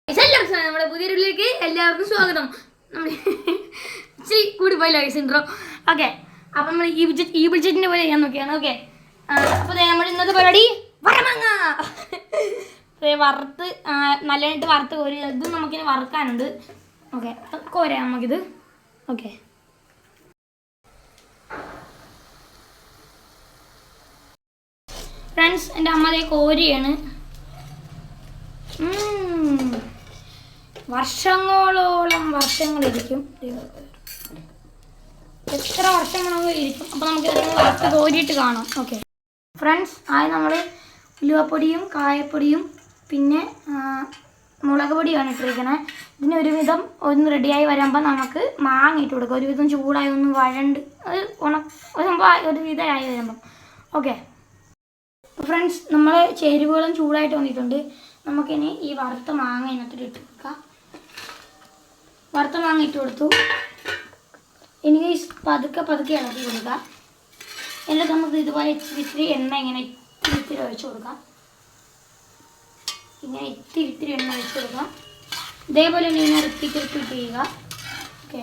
നമ്മുടെ പുതിയ വീഡിയോയിലേക്ക് എല്ലാവർക്കും സ്വാഗതം. നമ്മൾ ഇച്ചിരി കൂടി പോയില്ല ഇൻട്രോ. ഓക്കെ, അപ്പം നമ്മൾ ഈ ബഡ്ജറ്റിൻ്റെ പോലെ ചെയ്യാൻ നോക്കിയാണ്. ഓക്കെ, അപ്പോൾ നമ്മൾ ഇന്നത്തെ പരിപാടി വരമാങ്ങ വറുത്ത് നല്ലതായിട്ട് വറുത്ത് കോരി ഇതും നമുക്കിനി വറുക്കാനുണ്ട്. ഓക്കെ, കോരാം നമുക്കിത്. ഓക്കെ, ഫ്രണ്ട്സ്, എൻ്റെ അമ്മ അതേ കോരിയാണ്. വർഷങ്ങളിരിക്കും, എത്ര വർഷങ്ങളോളം ഇരിക്കും. അപ്പോൾ നമുക്ക് വറുത്ത് കോരിയിട്ട് കാണാം. ഓക്കെ ഫ്രണ്ട്സ്, ആദ്യം നമ്മൾ ഉലുവപ്പൊടിയും കായപ്പൊടിയും പിന്നെ മുളക് പൊടിയാണ് ഇട്ടിരിക്കണേ. ഇതിന് ഒരുവിധം ഒന്ന് റെഡിയായി വരുമ്പോൾ നമുക്ക് മാങ്ങ ഇട്ട് കൊടുക്കുക. ഒരുവിധം ചൂടായി ഒന്ന് വഴണ്ട് ഒരു സംഭവം ഒരു വിധമായി വരുമ്പം. ഓക്കെ ഫ്രണ്ട്സ്, നമ്മൾ ചേരുവകളും ചൂടായിട്ട് വന്നിട്ടുണ്ട്. നമുക്കിനി ഈ വറുത്ത മാങ്ങ ഇതിനകത്തോട്ട് ഇട്ട് കൊടുക്കാം. വറുത്ത മാങ്ങ ഇട്ട് കൊടുത്തു. ഇനി പതുക്കെ ഇളക്കി കൊടുക്കാം. എന്നിട്ട് നമുക്ക് ഇതുപോലെ ഇത്തിരി എണ്ണ ഇങ്ങനെ ഇത്തിരി ഒഴിച്ചു കൊടുക്കാം. ഇങ്ങനെ ഇത്തിരി എണ്ണ ഒഴിച്ചു കൊടുക്കാം. ഇതേപോലെ ഇങ്ങനെ റിപ്പീറ്റ് ചെയ്യുക. ഓക്കെ,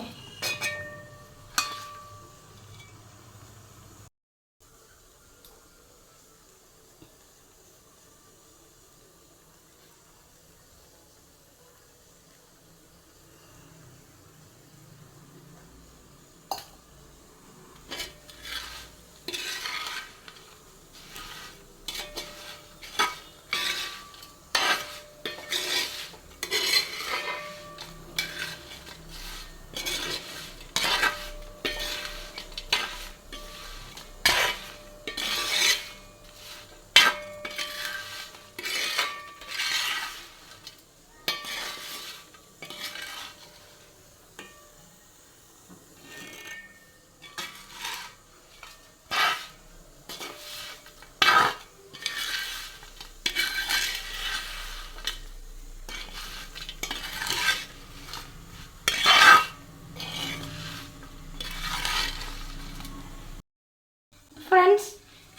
ഫ്രണ്ട്സ്,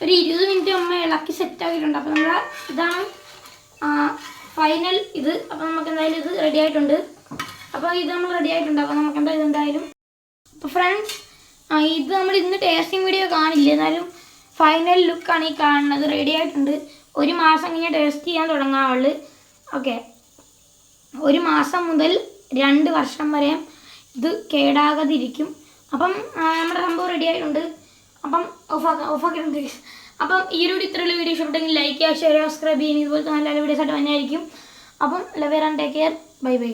ഒരു 20 മിനിറ്റ് അമ്മ ഇളക്കി സെറ്റാക്കിയിട്ടുണ്ട്. അപ്പോൾ നമ്മൾ ഇതാണ് ഫൈനൽ ഇത്. അപ്പോൾ നമുക്ക് എന്തായാലും ഇത് റെഡി ആയിട്ടുണ്ട്. അപ്പോൾ ഇത് നമ്മൾ റെഡി ആയിട്ടുണ്ട്. അപ്പോൾ നമുക്ക് എന്തായാലും അപ്പോൾ ഫ്രണ്ട്സ്, ഇത് നമ്മൾ ഇന്ന് ടേസ്റ്റിംഗ് വീഡിയോ കാണില്ല, എന്നാലും ഫൈനൽ ലുക്കാണ് ഈ കാണുന്നത്. റെഡി ആയിട്ടുണ്ട്. 1 മാസം കഴിഞ്ഞാൽ ടേസ്റ്റ് ചെയ്യാൻ തുടങ്ങാവുള്ളൂ. ഓക്കെ, 1 മാസം മുതൽ 2 വർഷം വരെ ഇത് കേടാകാതിരിക്കും. അപ്പം നമ്മുടെ സംഭവം റെഡി ആയിട്ടുണ്ട്. അപ്പം ഓഫാക്കിയിട്ടുണ്ട്. അപ്പം ഈ ഒരു ഇത്രയുള്ള വീഡിയോ ഇഷ്ടപ്പെട്ടെങ്കിൽ ലൈക്ക് ചെയ്യുക, ഷെയർ ചെയ്യുക, സബ്സ്ക്രൈബ് ചെയ്യുക. ഇതുപോലത്തെ നല്ല വീഡിയോസ് ആയിട്ട് തന്നെയായിരിക്കും. അപ്പം love and take care. Bye bye.